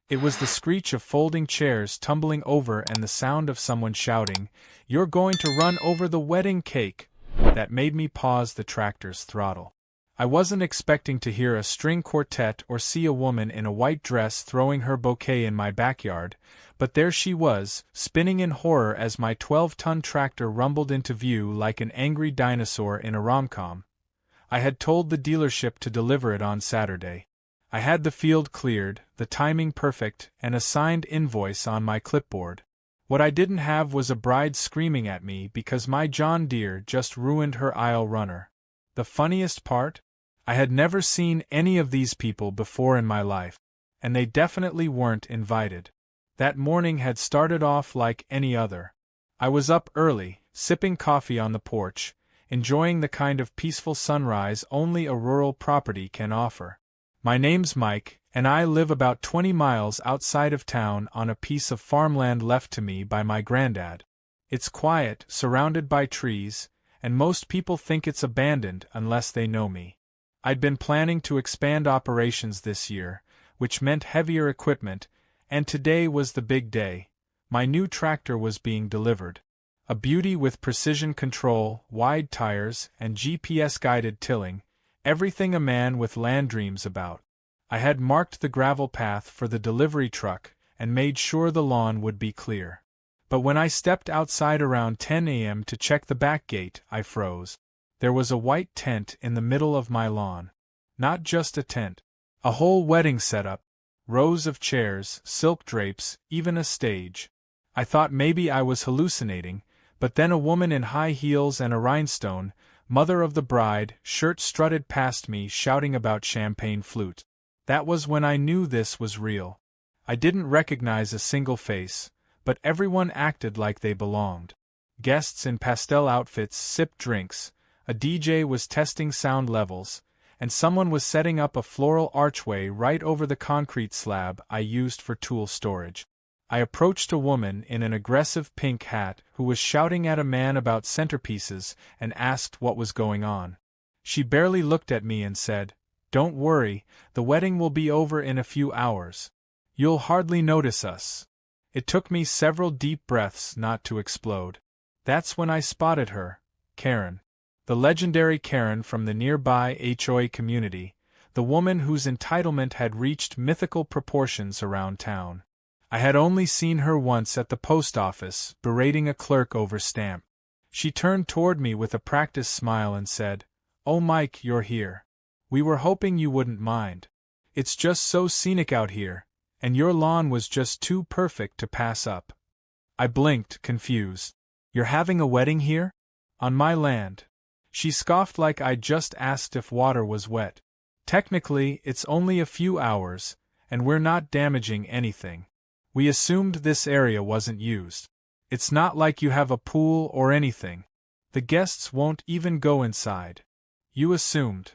It was the screech of folding chairs tumbling over and the sound of someone shouting, "You're going to run over the wedding cake!" that made me pause the tractor's throttle. I wasn't expecting to hear a string quartet or see a woman in a white dress throwing her bouquet in my backyard, but there she was, spinning in horror as my 12-ton tractor rumbled into view like an angry dinosaur in a rom-com. I had told the dealership to deliver it on Saturday. I had the field cleared, the timing perfect, and a signed invoice on my clipboard. What I didn't have was a bride screaming at me because my John Deere just ruined her aisle runner. The funniest part? I had never seen any of these people before in my life, and they definitely weren't invited. That morning had started off like any other. I was up early, sipping coffee on the porch, enjoying the kind of peaceful sunrise only a rural property can offer. My name's Mike, and I live about 20 miles outside of town on a piece of farmland left to me by my granddad. It's quiet, surrounded by trees, and most people think it's abandoned unless they know me. I'd been planning to expand operations this year, which meant heavier equipment, and today was the big day. My new tractor was being delivered. A beauty with precision control, wide tires, and GPS-guided tilling, everything a man with land dreams about. I had marked the gravel path for the delivery truck and made sure the lawn would be clear. But when I stepped outside around 10 a.m. to check the back gate, I froze. There was a white tent in the middle of my lawn. Not just a tent. A whole wedding setup. Rows of chairs, silk drapes, even a stage. I thought maybe I was hallucinating, but then a woman in high heels and a rhinestone, mother of the bride, shirt strutted past me shouting about champagne flute. That was when I knew this was real. I didn't recognize a single face, but everyone acted like they belonged. Guests in pastel outfits sipped drinks, a DJ was testing sound levels, and someone was setting up a floral archway right over the concrete slab I used for tool storage. I approached a woman in an aggressive pink hat who was shouting at a man about centerpieces and asked what was going on. She barely looked at me and said, "Don't worry, the wedding will be over in a few hours. You'll hardly notice us." It took me several deep breaths not to explode. That's when I spotted her, Karen. The legendary Karen from the nearby HOA community, the woman whose entitlement had reached mythical proportions around town. I had only seen her once at the post office, berating a clerk over stamp. She turned toward me with a practiced smile and said, "Oh Mike, you're here. We were hoping you wouldn't mind. It's just so scenic out here, and your lawn was just too perfect to pass up." I blinked, confused. "You're having a wedding here? On my land?" She scoffed like I'd just asked if water was wet. "Technically, it's only a few hours, and we're not damaging anything. We assumed this area wasn't used. It's not like you have a pool or anything. The guests won't even go inside." "You assumed?"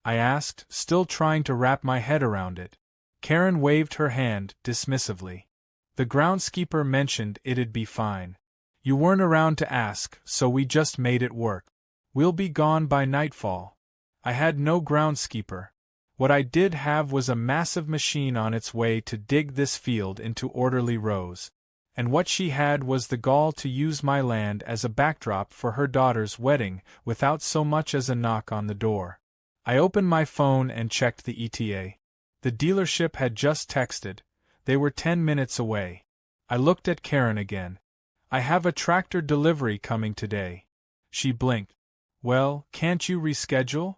I asked, still trying to wrap my head around it. Karen waved her hand dismissively. "The groundskeeper mentioned it'd be fine. You weren't around to ask, so we just made it work. We'll be gone by nightfall." I had no groundskeeper. What I did have was a massive machine on its way to dig this field into orderly rows. And what she had was the gall to use my land as a backdrop for her daughter's wedding without so much as a knock on the door. I opened my phone and checked the ETA. The dealership had just texted. They were 10 minutes away. I looked at Karen again. "I have a tractor delivery coming today." She blinked. "Well, can't you reschedule?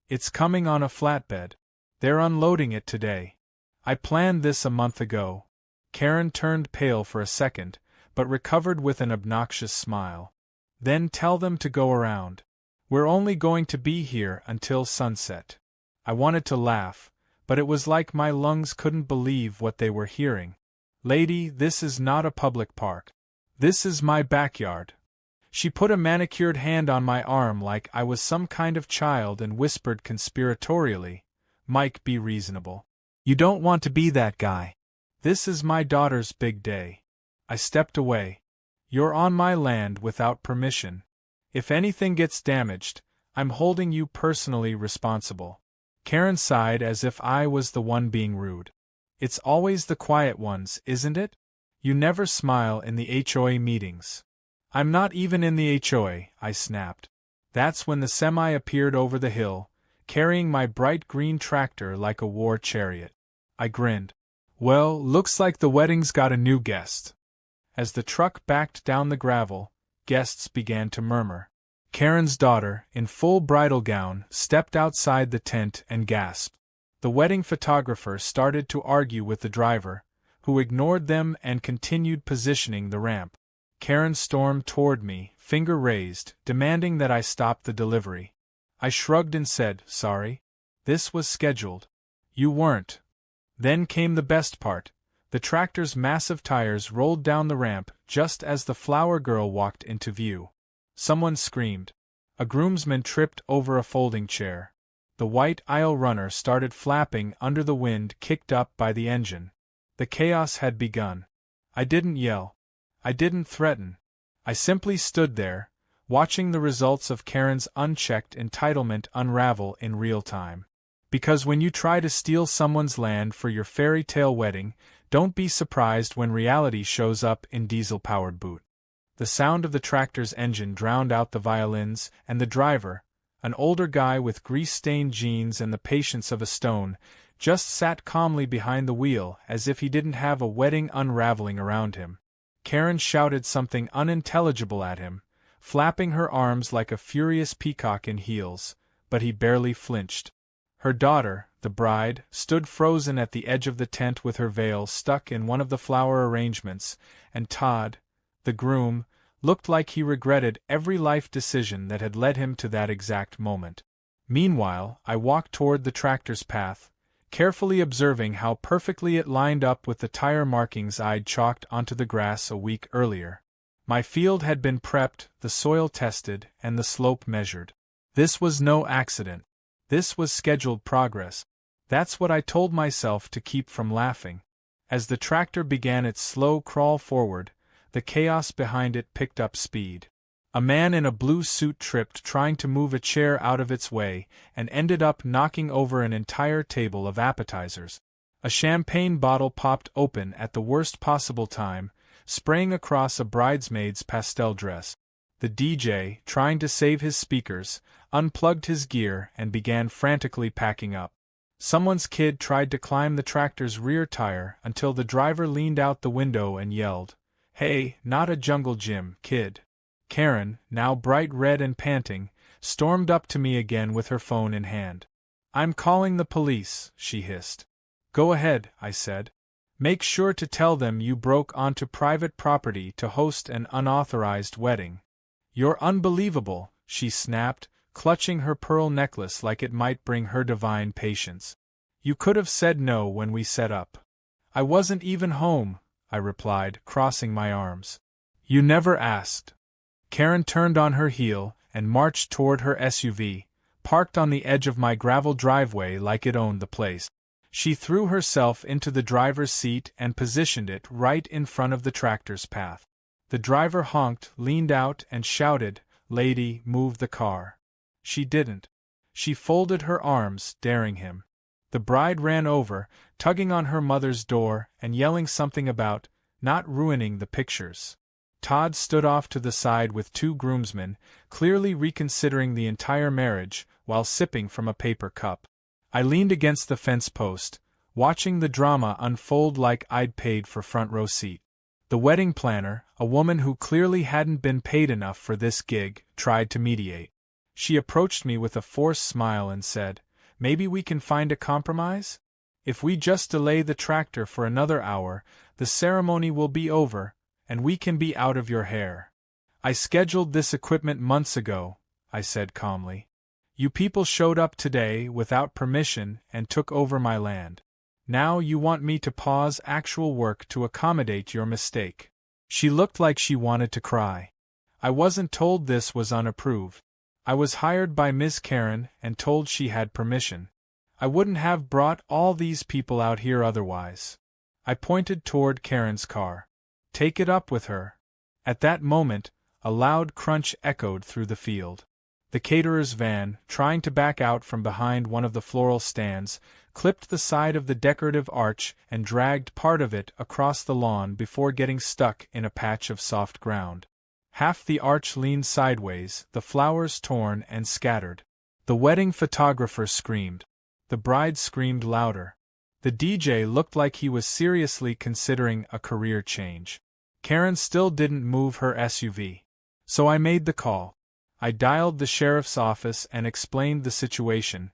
It's coming on a flatbed. They're unloading it today. I planned this a month ago." Karen turned pale for a second, but recovered with an obnoxious smile. "Then tell them to go around. We're only going to be here until sunset." I wanted to laugh, but it was like my lungs couldn't believe what they were hearing. "Lady, this is not a public park. This is my backyard." She put a manicured hand on my arm like I was some kind of child and whispered conspiratorially, "Mike, be reasonable. You don't want to be that guy. This is my daughter's big day." I stepped away. "You're on my land without permission. If anything gets damaged, I'm holding you personally responsible." Karen sighed as if I was the one being rude. It's always the quiet ones, isn't it? You never smile in the HOA meetings. I'm not even in the HOA, I snapped. That's when the semi appeared over the hill, carrying my bright green tractor like a war chariot. I grinned. Well, looks like the wedding's got a new guest. As the truck backed down the gravel, guests began to murmur. Karen's daughter, in full bridal gown, stepped outside the tent and gasped. The wedding photographer started to argue with the driver, who ignored them and continued positioning the ramp. Karen stormed toward me, finger raised, demanding that I stop the delivery. I shrugged and said, sorry. This was scheduled. You weren't. Then came the best part. The tractor's massive tires rolled down the ramp just as the flower girl walked into view. Someone screamed. A groomsman tripped over a folding chair. The white aisle runner started flapping under the wind kicked up by the engine. The chaos had begun. I didn't yell. I didn't threaten. I simply stood there, watching the results of Karen's unchecked entitlement unravel in real time. Because when you try to steal someone's land for your fairy tale wedding, don't be surprised when reality shows up in diesel-powered boot. The sound of the tractor's engine drowned out the violins, and the driver, an older guy with grease-stained jeans and the patience of a stone, just sat calmly behind the wheel as if he didn't have a wedding unraveling around him. Karen shouted something unintelligible at him, flapping her arms like a furious peacock in heels, but he barely flinched. Her daughter, the bride, stood frozen at the edge of the tent with her veil stuck in one of the flower arrangements, and Todd, the groom, looked like he regretted every life decision that had led him to that exact moment. Meanwhile, I walked toward the tractor's path, carefully observing how perfectly it lined up with the tire markings I'd chalked onto the grass a week earlier. My field had been prepped, the soil tested, and the slope measured. This was no accident. This was scheduled progress. That's what I told myself to keep from laughing. As the tractor began its slow crawl forward, the chaos behind it picked up speed. A man in a blue suit tripped trying to move a chair out of its way and ended up knocking over an entire table of appetizers. A champagne bottle popped open at the worst possible time, spraying across a bridesmaid's pastel dress. The DJ, trying to save his speakers, unplugged his gear and began frantically packing up. Someone's kid tried to climb the tractor's rear tire until the driver leaned out the window and yelled, "Hey, not a jungle gym, kid." Karen, now bright red and panting, stormed up to me again with her phone in hand. "I'm calling the police," she hissed. "Go ahead," I said. "Make sure to tell them you broke onto private property to host an unauthorized wedding." "You're unbelievable," she snapped, clutching her pearl necklace like it might bring her divine patience. "You could have said no when we set up." "I wasn't even home," I replied, crossing my arms. "You never asked." Karen turned on her heel and marched toward her SUV, parked on the edge of my gravel driveway like it owned the place. She threw herself into the driver's seat and positioned it right in front of the tractor's path. The driver honked, leaned out, and shouted, "Lady, move the car." She didn't. She folded her arms, daring him. The bride ran over, tugging on her mother's door and yelling something about not ruining the pictures. Todd stood off to the side with two groomsmen, clearly reconsidering the entire marriage, while sipping from a paper cup. I leaned against the fence post, watching the drama unfold like I'd paid for front row seat. The wedding planner, a woman who clearly hadn't been paid enough for this gig, tried to mediate. She approached me with a forced smile and said, "Maybe we can find a compromise? If we just delay the tractor for another hour, the ceremony will be over, and we can be out of your hair." "I scheduled this equipment months ago," I said calmly. "You people showed up today without permission and took over my land. Now you want me to pause actual work to accommodate your mistake." She looked like she wanted to cry. "I wasn't told this was unapproved. I was hired by Ms. Karen and told she had permission. I wouldn't have brought all these people out here otherwise." I pointed toward Karen's car. "Take it up with her." At that moment, a loud crunch echoed through the field. The caterer's van, trying to back out from behind one of the floral stands, clipped the side of the decorative arch and dragged part of it across the lawn before getting stuck in a patch of soft ground. Half the arch leaned sideways, the flowers torn and scattered. The wedding photographer screamed. The bride screamed louder. The DJ looked like he was seriously considering a career change. Karen still didn't move her SUV. So I made the call. I dialed the sheriff's office and explained the situation: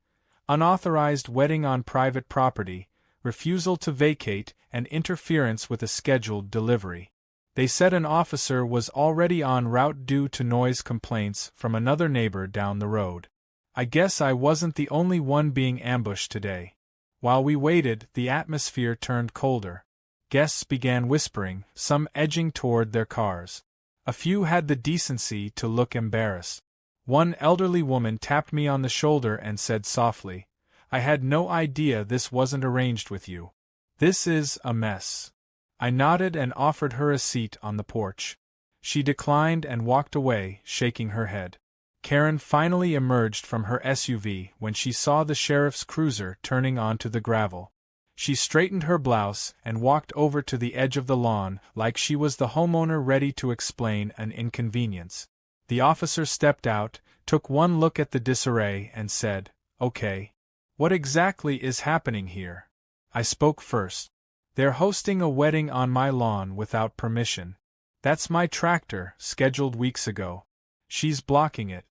unauthorized wedding on private property, refusal to vacate, and interference with a scheduled delivery. They said an officer was already en route due to noise complaints from another neighbor down the road. I guess I wasn't the only one being ambushed today. While we waited, the atmosphere turned colder. Guests began whispering, some edging toward their cars. A few had the decency to look embarrassed. One elderly woman tapped me on the shoulder and said softly, "I had no idea this wasn't arranged with you. This is a mess." I nodded and offered her a seat on the porch. She declined and walked away, shaking her head. Karen finally emerged from her SUV when she saw the sheriff's cruiser turning onto the gravel. She straightened her blouse and walked over to the edge of the lawn like she was the homeowner ready to explain an inconvenience. The officer stepped out, took one look at the disarray and said, "Okay. What exactly is happening here?" I spoke first. "They're hosting a wedding on my lawn without permission. That's my tractor, scheduled weeks ago. She's blocking it.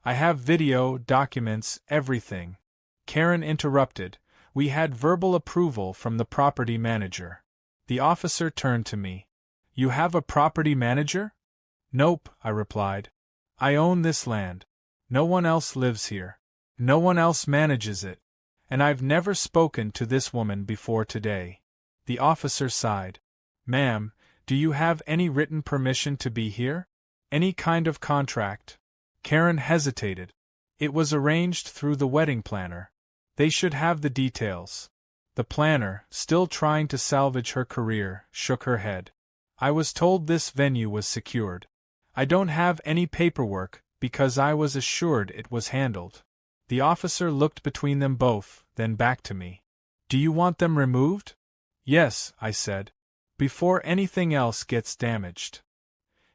I have video, documents, everything." Karen interrupted. "We had verbal approval from the property manager." The officer turned to me. "You have a property manager?" "Nope," I replied. "I own this land. No one else lives here. No one else manages it. And I've never spoken to this woman before today." The officer sighed. "Ma'am, do you have any written permission to be here? Any kind of contract?" Karen hesitated. "It was arranged through the wedding planner. They should have the details." The planner, still trying to salvage her career, shook her head. "I was told this venue was secured. I don't have any paperwork, because I was assured it was handled." The officer looked between them both, then back to me. "Do you want them removed?" "Yes," I said. "Before anything else gets damaged."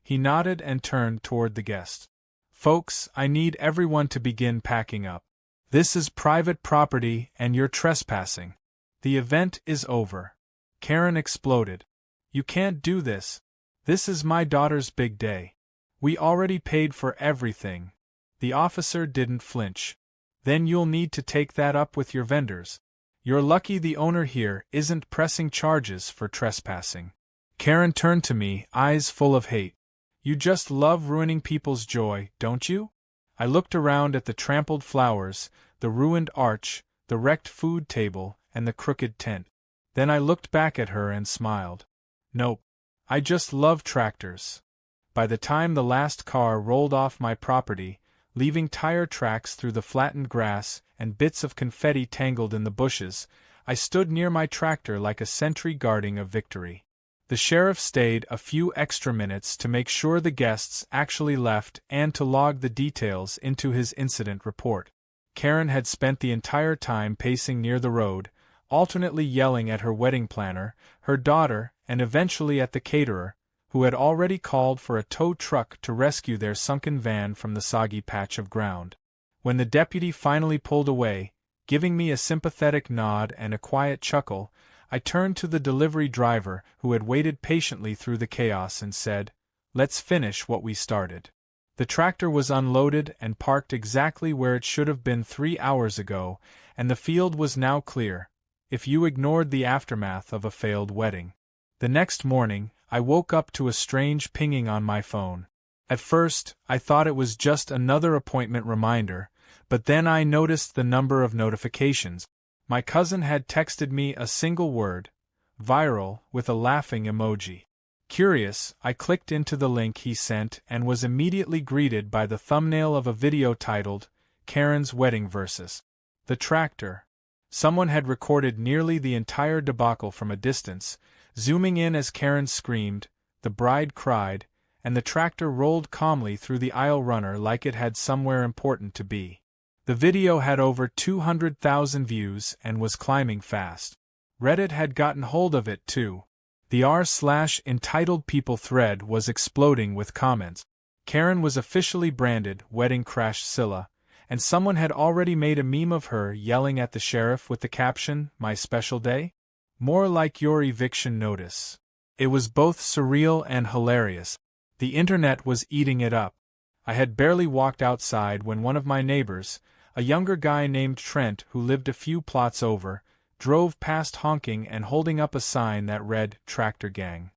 He nodded and turned toward the guests. "Folks, I need everyone to begin packing up. This is private property and you're trespassing. The event is over." Karen exploded. "You can't do this. This is my daughter's big day. We already paid for everything." The officer didn't flinch. "Then you'll need to take that up with your vendors. You're lucky the owner here isn't pressing charges for trespassing." Karen turned to me, eyes full of hate. "You just love ruining people's joy, don't you?" I looked around at the trampled flowers, the ruined arch, the wrecked food table, and the crooked tent. Then I looked back at her and smiled. "Nope. I just love tractors." By the time the last car rolled off my property, leaving tire tracks through the flattened grass and bits of confetti tangled in the bushes, I stood near my tractor like a sentry guarding a victory. The sheriff stayed a few extra minutes to make sure the guests actually left and to log the details into his incident report. Karen had spent the entire time pacing near the road, alternately yelling at her wedding planner, her daughter, and eventually at the caterer, who had already called for a tow truck to rescue their sunken van from the soggy patch of ground. When the deputy finally pulled away, giving me a sympathetic nod and a quiet chuckle, I turned to the delivery driver who had waited patiently through the chaos and said, "Let's finish what we started." The tractor was unloaded and parked exactly where it should have been 3 hours ago, and the field was now clear, if you ignored the aftermath of a failed wedding. The next morning, I woke up to a strange pinging on my phone. At first, I thought it was just another appointment reminder, but then I noticed the number of notifications. My cousin had texted me a single word, viral, with a laughing emoji. Curious, I clicked into the link he sent and was immediately greeted by the thumbnail of a video titled, "Karen's Wedding vs. the Tractor." Someone had recorded nearly the entire debacle from a distance, zooming in as Karen screamed, the bride cried, and the tractor rolled calmly through the aisle runner like it had somewhere important to be. The video had over 200,000 views and was climbing fast. Reddit had gotten hold of it too. The r/entitled people thread was exploding with comments. Karen was officially branded Wedding Crash Scylla, and someone had already made a meme of her yelling at the sheriff with the caption, "My special day? More like your eviction notice." It was both surreal and hilarious. The internet was eating it up. I had barely walked outside when one of my neighbors, a younger guy named Trent who lived a few plots over, drove past honking and holding up a sign that read, "Tractor Gang."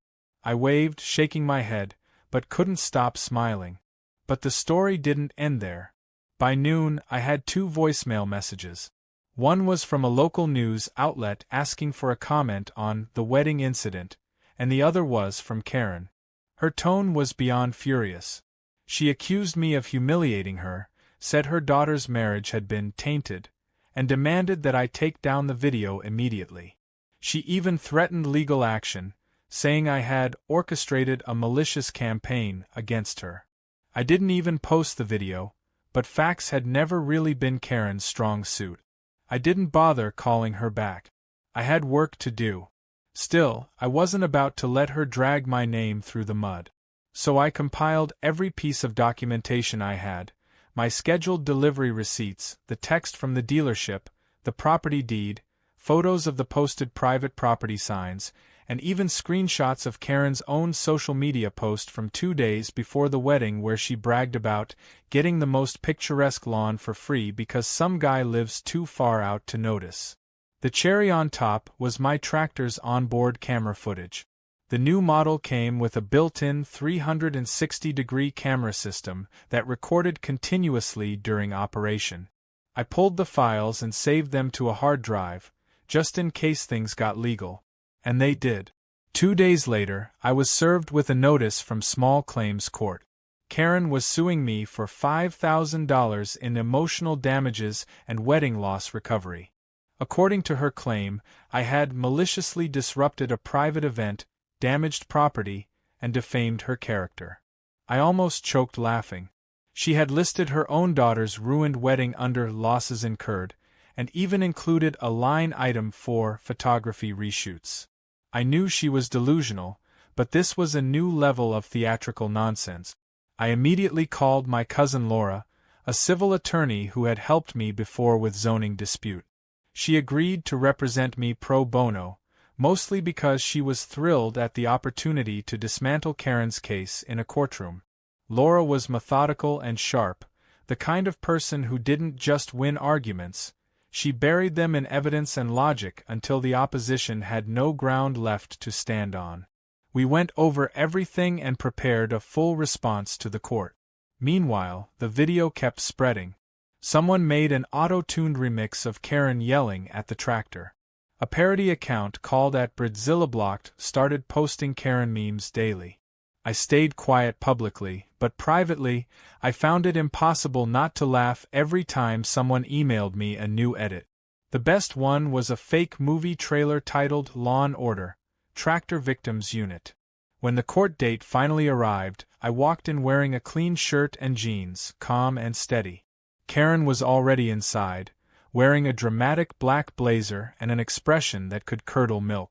I waved, shaking my head, but couldn't stop smiling. But the story didn't end there. By noon, I had 2 voicemail messages. One was from a local news outlet asking for a comment on the wedding incident, and the other was from Karen. Her tone was beyond furious. She accused me of humiliating her, said her daughter's marriage had been tainted, and demanded that I take down the video immediately. She even threatened legal action, saying I had orchestrated a malicious campaign against her. I didn't even post the video, but facts had never really been Karen's strong suit. I didn't bother calling her back. I had work to do. Still, I wasn't about to let her drag my name through the mud. So I compiled every piece of documentation I had, my scheduled delivery receipts, the text from the dealership, the property deed, photos of the posted private property signs, and even screenshots of Karen's own social media post from 2 days before the wedding where she bragged about getting the most picturesque lawn for free because some guy lives too far out to notice. The cherry on top was my tractor's onboard camera footage. The new model came with a built-in 360-degree camera system that recorded continuously during operation. I pulled the files and saved them to a hard drive, just in case things got legal. And they did. 2 days later, I was served with a notice from Small Claims Court. Karen was suing me for $5,000 in emotional damages and wedding loss recovery. According to her claim, I had maliciously disrupted a private event, damaged property, and defamed her character. I almost choked laughing. She had listed her own daughter's ruined wedding under losses incurred, and even included a line item for photography reshoots. I knew she was delusional, but this was a new level of theatrical nonsense. I immediately called my cousin Laura, a civil attorney who had helped me before with zoning dispute. She agreed to represent me pro bono, mostly because she was thrilled at the opportunity to dismantle Karen's case in a courtroom. Laura was methodical and sharp, the kind of person who didn't just win arguments. She buried them in evidence and logic until the opposition had no ground left to stand on. We went over everything and prepared a full response to the court. Meanwhile, the video kept spreading. Someone made an auto-tuned remix of Karen yelling at the tractor. A parody account called @BridzillaBlocked started posting Karen memes daily. I stayed quiet publicly, but privately, I found it impossible not to laugh every time someone emailed me a new edit. The best one was a fake movie trailer titled Law & Order, Tractor Victims Unit. When the court date finally arrived, I walked in wearing a clean shirt and jeans, calm and steady. Karen was already inside, wearing a dramatic black blazer and an expression that could curdle milk.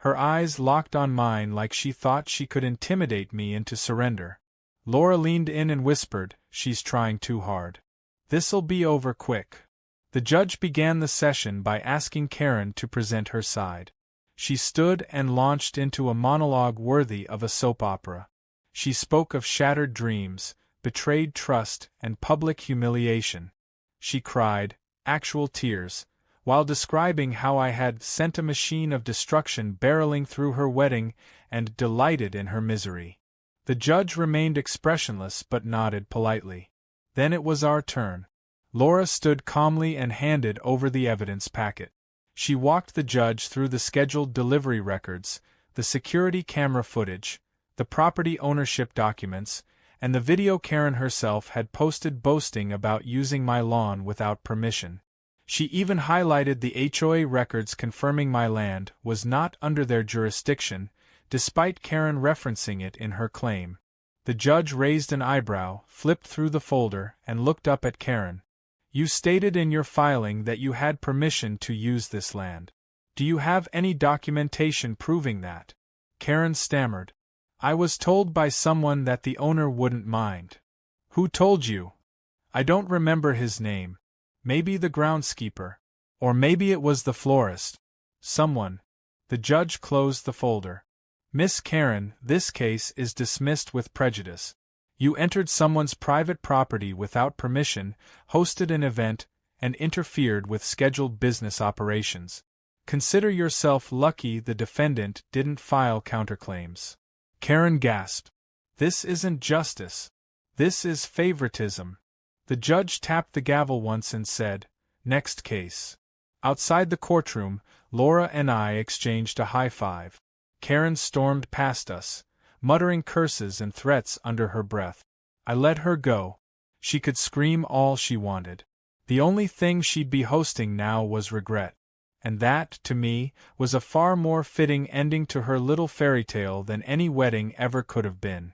Her eyes locked on mine like she thought she could intimidate me into surrender. Laura leaned in and whispered, "She's trying too hard. This'll be over quick." The judge began the session by asking Karen to present her side. She stood and launched into a monologue worthy of a soap opera. She spoke of shattered dreams, betrayed trust, and public humiliation. She cried, actual tears, while describing how I had sent a machine of destruction barreling through her wedding and delighted in her misery. The judge remained expressionless but nodded politely. Then it was our turn. Laura stood calmly and handed over the evidence packet. She walked the judge through the scheduled delivery records, the security camera footage, the property ownership documents, and the video Karen herself had posted boasting about using my lawn without permission. She even highlighted the HOA records confirming my land was not under their jurisdiction, despite Karen referencing it in her claim. The judge raised an eyebrow, flipped through the folder, and looked up at Karen. You stated in your filing that you had permission to use this land. Do you have any documentation proving that? Karen stammered. I was told by someone that the owner wouldn't mind. Who told you? I don't remember his name. Maybe the groundskeeper. Or maybe it was the florist. Someone. The judge closed the folder. Miss Karen, this case is dismissed with prejudice. You entered someone's private property without permission, hosted an event, and interfered with scheduled business operations. Consider yourself lucky the defendant didn't file counterclaims. Karen gasped. This isn't justice. This is favoritism. The judge tapped the gavel once and said, Next case. Outside the courtroom, Laura and I exchanged a high five. Karen stormed past us, muttering curses and threats under her breath. I let her go. She could scream all she wanted. The only thing she'd be hosting now was regret. And that, to me, was a far more fitting ending to her little fairy tale than any wedding ever could have been.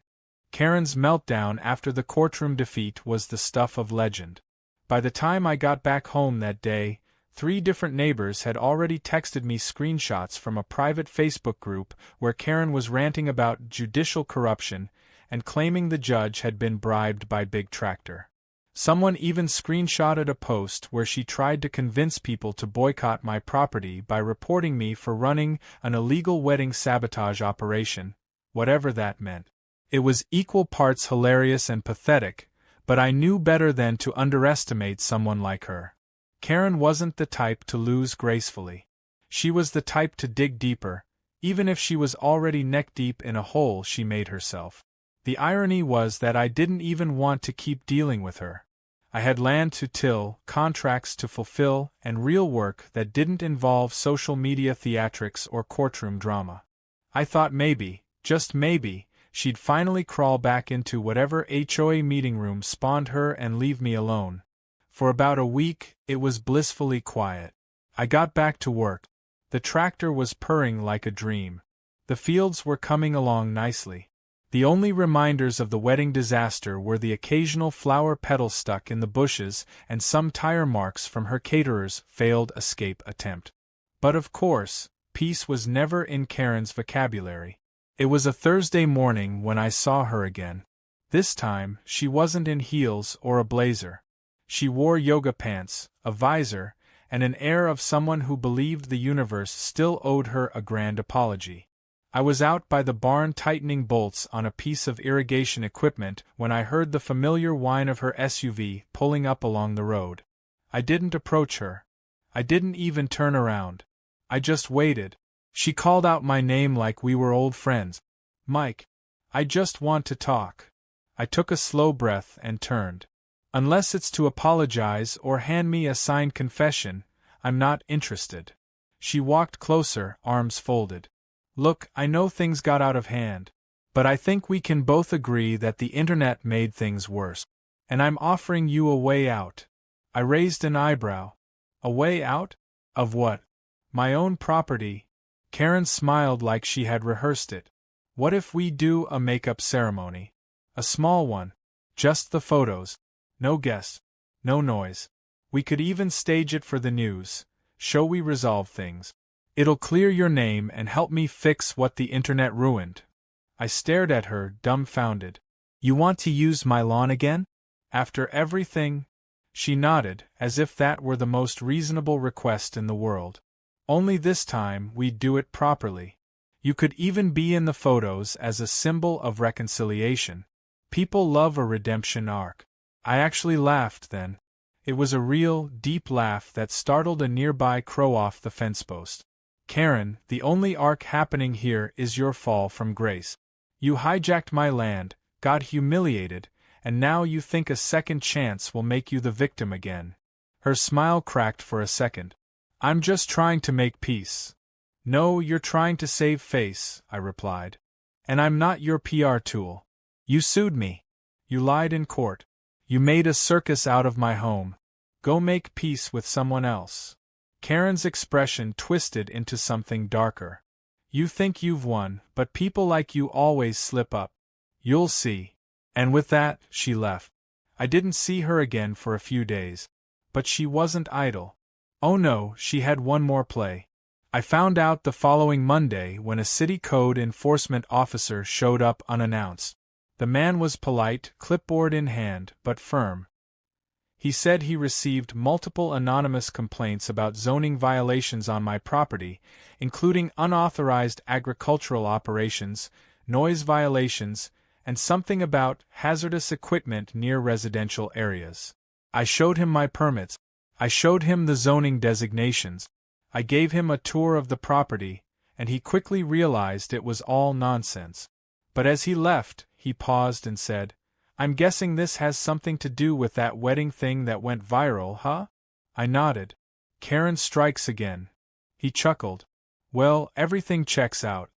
Karen's meltdown after the courtroom defeat was the stuff of legend. By the time I got back home that day, 3 different neighbors had already texted me screenshots from a private Facebook group where Karen was ranting about judicial corruption and claiming the judge had been bribed by Big Tractor. Someone even screenshotted a post where she tried to convince people to boycott my property by reporting me for running an illegal wedding sabotage operation, whatever that meant. It was equal parts hilarious and pathetic, but I knew better than to underestimate someone like her. Karen wasn't the type to lose gracefully. She was the type to dig deeper, even if she was already neck-deep in a hole she made herself. The irony was that I didn't even want to keep dealing with her. I had land to till, contracts to fulfill, and real work that didn't involve social media theatrics or courtroom drama. I thought maybe, just maybe, she'd finally crawl back into whatever HOA meeting room spawned her and leave me alone. For about a week, it was blissfully quiet. I got back to work. The tractor was purring like a dream. The fields were coming along nicely. The only reminders of the wedding disaster were the occasional flower petal stuck in the bushes and some tire marks from her caterer's failed escape attempt. But of course, peace was never in Karen's vocabulary. It was a Thursday morning when I saw her again. This time, she wasn't in heels or a blazer. She wore yoga pants, a visor, and an air of someone who believed the universe still owed her a grand apology. I was out by the barn tightening bolts on a piece of irrigation equipment when I heard the familiar whine of her SUV pulling up along the road. I didn't approach her. I didn't even turn around. I just waited. She called out my name like we were old friends. Mike. I just want to talk. I took a slow breath and turned. Unless it's to apologize or hand me a signed confession, I'm not interested. She walked closer, arms folded. Look, I know things got out of hand, but I think we can both agree that the internet made things worse. And I'm offering you a way out. I raised an eyebrow. A way out? Of what? My own property. Karen smiled like she had rehearsed it. What if we do a makeup ceremony? A small one. Just the photos. No guests. No noise. We could even stage it for the news. Show we resolve things. It'll clear your name and help me fix what the internet ruined. I stared at her, dumbfounded. You want to use my lawn again? After everything? She nodded, as if that were the most reasonable request in the world. Only this time we'd do it properly. You could even be in the photos as a symbol of reconciliation. People love a redemption arc. I actually laughed then. It was a real, deep laugh that startled a nearby crow off the fence post. Karen, the only arc happening here is your fall from grace. You hijacked my land, got humiliated, and now you think a second chance will make you the victim again. Her smile cracked for a second. I'm just trying to make peace. No, you're trying to save face, I replied. And I'm not your PR tool. You sued me. You lied in court. You made a circus out of my home. Go make peace with someone else. Karen's expression twisted into something darker. You think you've won, but people like you always slip up. You'll see. And with that, she left. I didn't see her again for a few days. But she wasn't idle. Oh no, she had one more play. I found out the following Monday when a city code enforcement officer showed up unannounced. The man was polite, clipboard in hand, but firm. He said he received multiple anonymous complaints about zoning violations on my property, including unauthorized agricultural operations, noise violations, and something about hazardous equipment near residential areas. I showed him my permits. I showed him the zoning designations. I gave him a tour of the property, and he quickly realized it was all nonsense. But as he left, he paused and said, "I'm guessing this has something to do with that wedding thing that went viral, huh?" I nodded. "Karen strikes again." He chuckled. "Well, everything checks out.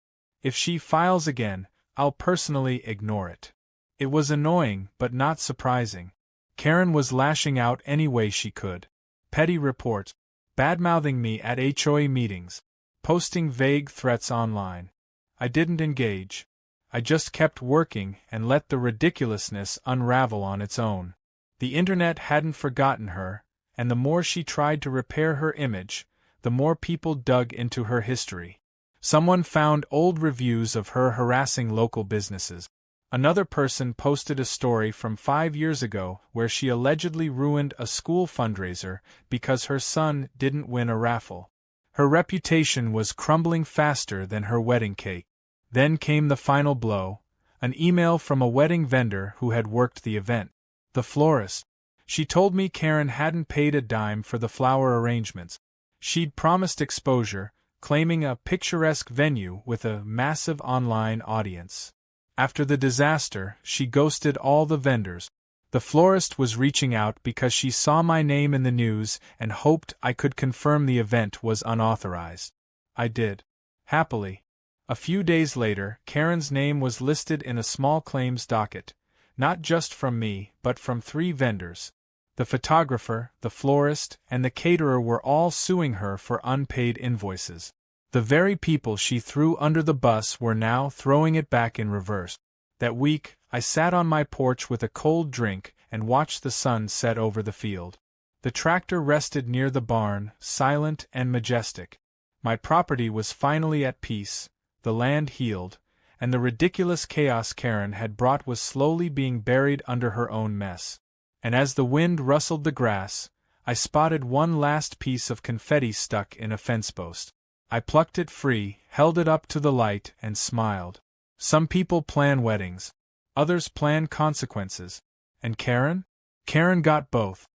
If she files again, I'll personally ignore it." It was annoying, but not surprising. Karen was lashing out any way she could. Petty reports, badmouthing me at HOA meetings, posting vague threats online. I didn't engage. I just kept working and let the ridiculousness unravel on its own. The internet hadn't forgotten her, and the more she tried to repair her image, the more people dug into her history. Someone found old reviews of her harassing local businesses. Another person posted a story from 5 years ago where she allegedly ruined a school fundraiser because her son didn't win a raffle. Her reputation was crumbling faster than her wedding cake. Then came the final blow, an email from a wedding vendor who had worked the event. The florist. She told me Karen hadn't paid a dime for the flower arrangements. She'd promised exposure, claiming a picturesque venue with a massive online audience. After the disaster, she ghosted all the vendors. The florist was reaching out because she saw my name in the news and hoped I could confirm the event was unauthorized. I did. Happily. A few days later, Karen's name was listed in a small claims docket, not just from me, but from 3 vendors. The photographer, the florist, and the caterer were all suing her for unpaid invoices. The very people she threw under the bus were now throwing it back in reverse. That week, I sat on my porch with a cold drink and watched the sun set over the field. The tractor rested near the barn, silent and majestic. My property was finally at peace, the land healed, and the ridiculous chaos Karen had brought was slowly being buried under her own mess. And as the wind rustled the grass, I spotted one last piece of confetti stuck in a fence post. I plucked it free, held it up to the light, and smiled. Some people plan weddings. Others plan consequences. And Karen? Karen got both.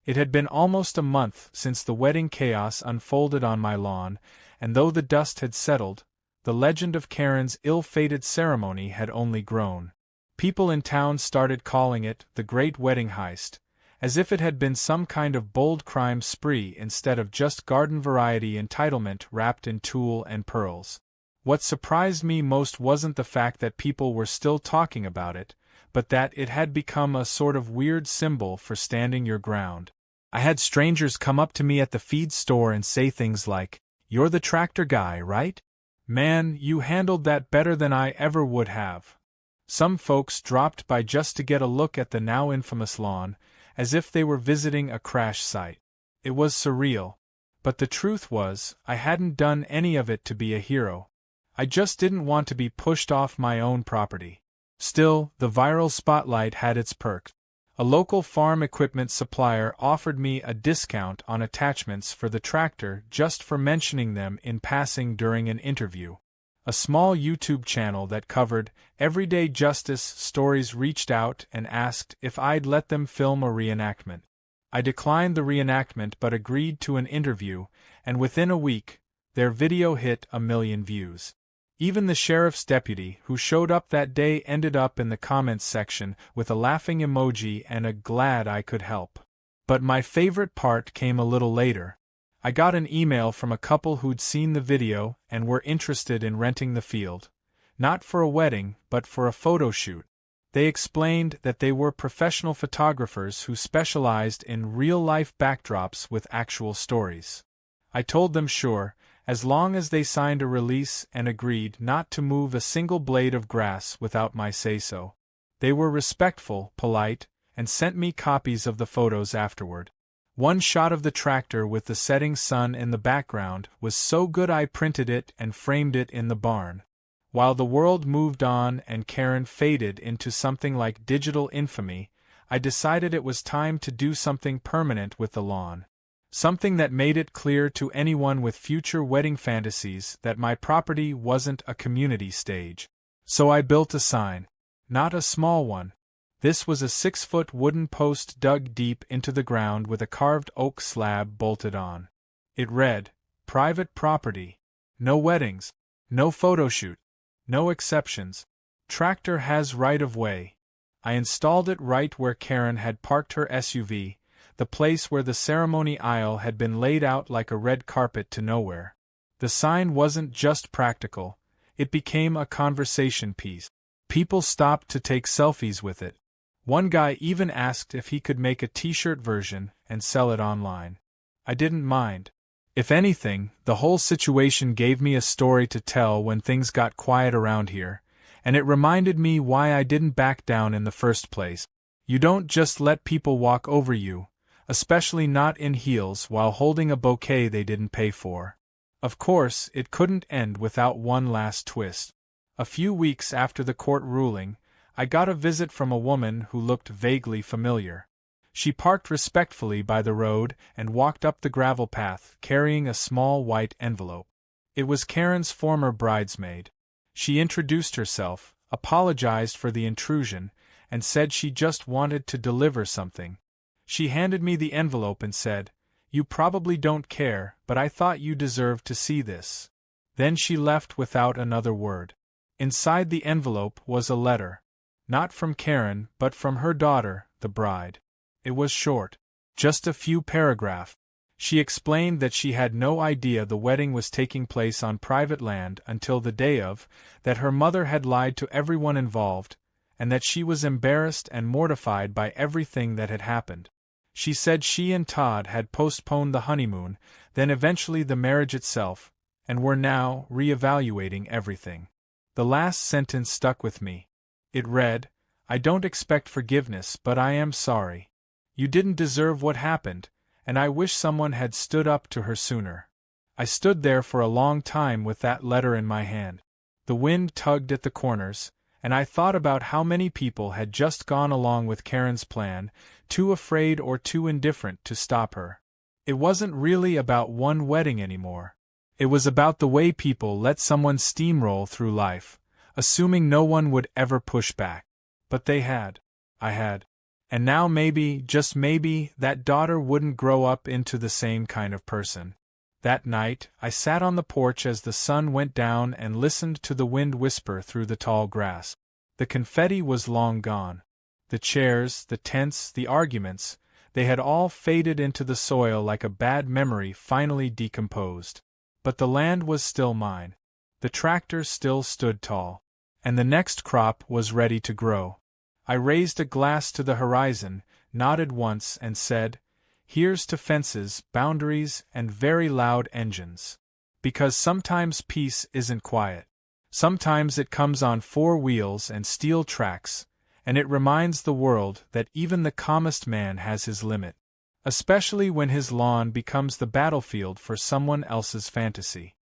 It had been almost a month since the wedding chaos unfolded on my lawn, and though the dust had settled, the legend of Karen's ill-fated ceremony had only grown. People in town started calling it the Great Wedding Heist, as if it had been some kind of bold crime spree instead of just garden-variety entitlement wrapped in tulle and pearls. What surprised me most wasn't the fact that people were still talking about it, but that it had become a sort of weird symbol for standing your ground. I had strangers come up to me at the feed store and say things like, "You're the tractor guy, right? Man, you handled that better than I ever would have." Some folks dropped by just to get a look at the now infamous lawn, as if they were visiting a crash site. It was surreal. But the truth was, I hadn't done any of it to be a hero. I just didn't want to be pushed off my own property. Still, the viral spotlight had its perks. A local farm equipment supplier offered me a discount on attachments for the tractor just for mentioning them in passing during an interview. A small YouTube channel that covered everyday justice stories reached out and asked if I'd let them film a reenactment. I declined the reenactment but agreed to an interview, and within a week, their video hit 1 million views. Even the sheriff's deputy who showed up that day ended up in the comments section with a laughing emoji and a "glad I could help." But my favorite part came a little later. I got an email from a couple who'd seen the video and were interested in renting the field. Not for a wedding, but for a photo shoot. They explained that they were professional photographers who specialized in real-life backdrops with actual stories. I told them sure, as long as they signed a release and agreed not to move a single blade of grass without my say-so. They were respectful, polite, and sent me copies of the photos afterward. One shot of the tractor with the setting sun in the background was so good I printed it and framed it in the barn. While the world moved on and Karen faded into something like digital infamy, I decided it was time to do something permanent with the lawn. Something that made it clear to anyone with future wedding fantasies that my property wasn't a community stage. So I built a sign. Not a small one. This was a 6-foot wooden post dug deep into the ground with a carved oak slab bolted on. It read, "Private property. No weddings. No photoshoot. No exceptions. Tractor has right-of-way." I installed it right where Karen had parked her SUV, the place where the ceremony aisle had been laid out like a red carpet to nowhere. The sign wasn't just practical, it became a conversation piece. People stopped to take selfies with it. One guy even asked if he could make a t-shirt version and sell it online. I didn't mind. If anything, the whole situation gave me a story to tell when things got quiet around here, and it reminded me why I didn't back down in the first place. You don't just let people walk over you, especially not in heels while holding a bouquet they didn't pay for. Of course, it couldn't end without one last twist. A few weeks after the court ruling, I got a visit from a woman who looked vaguely familiar. She parked respectfully by the road and walked up the gravel path, carrying a small white envelope. It was Karen's former bridesmaid. She introduced herself, apologized for the intrusion, and said she just wanted to deliver something. She handed me the envelope and said, "You probably don't care, but I thought you deserved to see this." Then she left without another word. Inside the envelope was a letter. Not from Karen, but from her daughter, the bride. It was short. Just a few paragraphs. She explained that she had no idea the wedding was taking place on private land until the day of, that her mother had lied to everyone involved, and that she was embarrassed and mortified by everything that had happened. She said she and Todd had postponed the honeymoon, then eventually the marriage itself, and were now re-evaluating everything. The last sentence stuck with me. It read, "I don't expect forgiveness, but I am sorry. You didn't deserve what happened, and I wish someone had stood up to her sooner." I stood there for a long time with that letter in my hand. The wind tugged at the corners, and I thought about how many people had just gone along with Karen's plan, too afraid or too indifferent to stop her. It wasn't really about one wedding anymore. It was about the way people let someone steamroll through life, assuming no one would ever push back. But they had. I had. And now maybe, just maybe, that daughter wouldn't grow up into the same kind of person. That night, I sat on the porch as the sun went down and listened to the wind whisper through the tall grass. The confetti was long gone. The chairs, the tents, the arguments, they had all faded into the soil like a bad memory finally decomposed. But the land was still mine. The tractor still stood tall. And the next crop was ready to grow. I raised a glass to the horizon, nodded once and said, "Here's to fences, boundaries, and very loud engines." Because sometimes peace isn't quiet. Sometimes it comes on 4 wheels and steel tracks, and it reminds the world that even the calmest man has his limit. Especially when his lawn becomes the battlefield for someone else's fantasy.